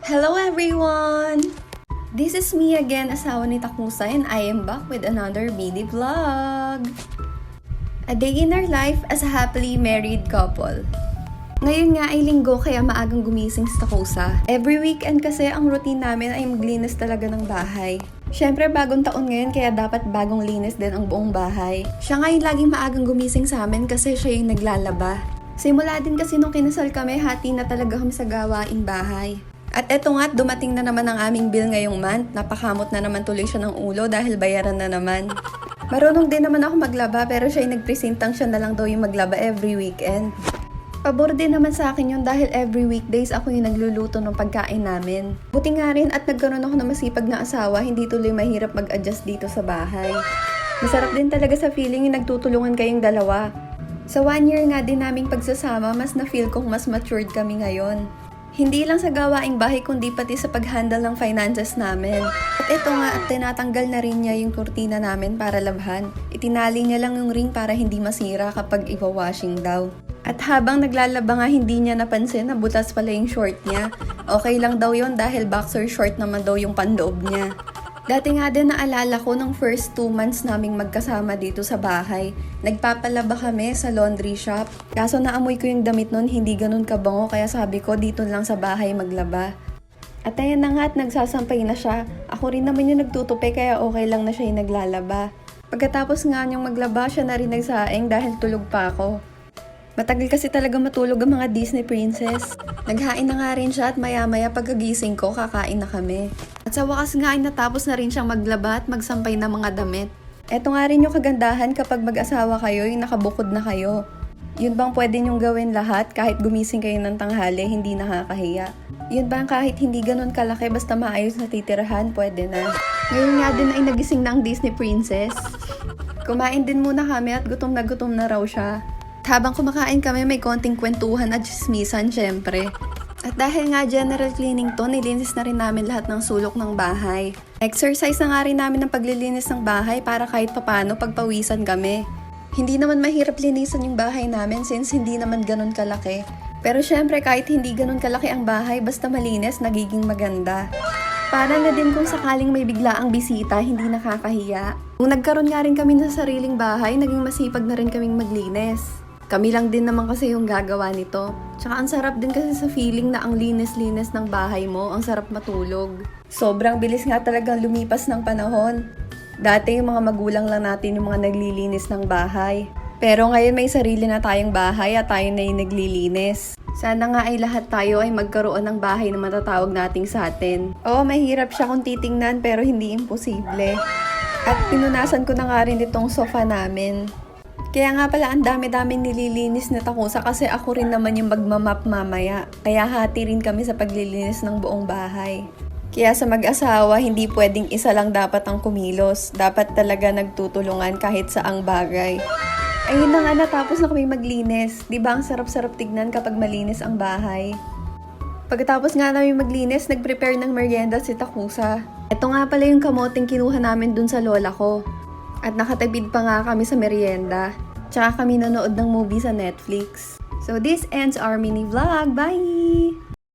Hello everyone! This is me again, asawa ni Takusa, and I am back with another mini vlog. A day in our life as a happily married couple. Ngayon nga ay linggo kaya maagang gumising si Takusa. Every weekend kasi ang routine namin ay maglinis talaga ng bahay. Siyempre bagong taon ngayon kaya dapat bagong linis din ang buong bahay. Siya nga yung laging maagang gumising sa amin kasi siya yung naglalaba. Simula din kasi nung kinasal kami, hati na talaga kami sa gawaing bahay. At eto nga, dumating na naman ang aming bill ngayong month. Napakamot na naman tuloy siya ng ulo dahil bayaran na naman. Marunong din naman ako maglaba pero siya ay nagpresentang siya na lang daw yung maglaba every weekend. Pabor din naman sa akin yun dahil every weekdays ako yung nagluluto ng pagkain namin. Buti nga rin at nagkaroon ako ng masipag na asawa, hindi tuloy mahirap mag-adjust dito sa bahay. Masarap din talaga sa feeling yung nagtutulungan kayong dalawa. Sa 1 year nga din naming pagsasama, mas na-feel kong mas matured kami ngayon. Hindi lang sa gawaing bahay kundi pati sa pag-handle ng finances namin. At ito nga, tinatanggal na rin niya yung kurtina namin para labhan. Itinali niya lang yung ring para hindi masira kapag iwa-washing daw. At habang naglalaba nga hindi niya napansin na butas pala yung short niya. Okay lang daw yon dahil boxer short naman daw yung panloob niya. Dati nga din naalala ko nung first 2 months naming magkasama dito sa bahay. Nagpapalaba kami sa laundry shop. Kaso naamoy ko yung damit nun, hindi ganun kabango kaya sabi ko dito lang sa bahay maglaba. At ayan na nga at nagsasampay na siya. Ako rin naman yung nagtutupi kaya okay lang na siya yung naglalaba. Pagkatapos nga niyang maglaba, siya na rin nagsaing dahil tulog pa ako. Matagal kasi talaga matulog ang mga Disney princess. Naghain na nga rin siya at maya-maya pagkagising ko, kakain na kami. At sa wakas nga ay natapos na rin siyang maglaba at magsampay ng mga damit. Eto nga rin yung kagandahan kapag mag-asawa kayo, yung nakabukod na kayo. Yun bang pwede niyong gawin lahat kahit gumising kayo ng tanghali, hindi nakakahiya. Yun bang kahit hindi ganun kalaki basta maayos na titirahan, pwede na. Ngayon nga din ay nagising na ang Disney princess. Kumain din muna kami at gutom na raw siya. Habang kumakain kami, may konting kwentuhan at chismisan syempre. At dahil nga general cleaning to, nilinis na rin namin lahat ng sulok ng bahay. Exercise na nga rin namin ng paglilinis ng bahay para kahit papano pagpawisan kami. Hindi naman mahirap linisan yung bahay namin since hindi naman ganun kalaki. Pero syempre kahit hindi ganun kalaki ang bahay, basta malinis, nagiging maganda. Para na din kung sakaling may biglaang bisita, hindi nakakahiya. Kung nagkaroon nga rin kami ng sariling bahay, naging masipag na rin kaming maglinis. Kami lang din naman kasi yung gagawa nito. Tsaka ang sarap din kasi sa feeling na ang linis-linis ng bahay mo, ang sarap matulog. Sobrang bilis nga talagang lumipas ng panahon. Dati yung mga magulang lang natin yung mga naglilinis ng bahay. Pero ngayon may sarili na tayong bahay at tayo na yung naglilinis. Sana nga ay lahat tayo ay magkaroon ng bahay na matatawag nating sa atin. Oo, mahirap siya kung titingnan pero hindi imposible. At pinunasan ko na nga rin itong sofa namin. Kaya nga pala ang dami-daming nililinis na Takusa kasi ako rin naman yung magmamap mamaya. Kaya hati rin kami sa paglilinis ng buong bahay. Kaya sa mag-asawa, hindi pwedeng isa lang dapat ang kumilos. Dapat talaga nagtutulungan kahit saang bagay. Ayun na nga, natapos na kami maglinis. Diba ang sarap-sarap tignan kapag malinis ang bahay? Pagkatapos nga namin maglinis, nag-prepare ng merienda si Takusa. Ito nga pala yung kamoting kinuha namin dun sa lola ko. At nakatipid pa nga kami sa merienda. Tsaka kami nanood ng movie sa Netflix. So this ends our mini vlog. Bye!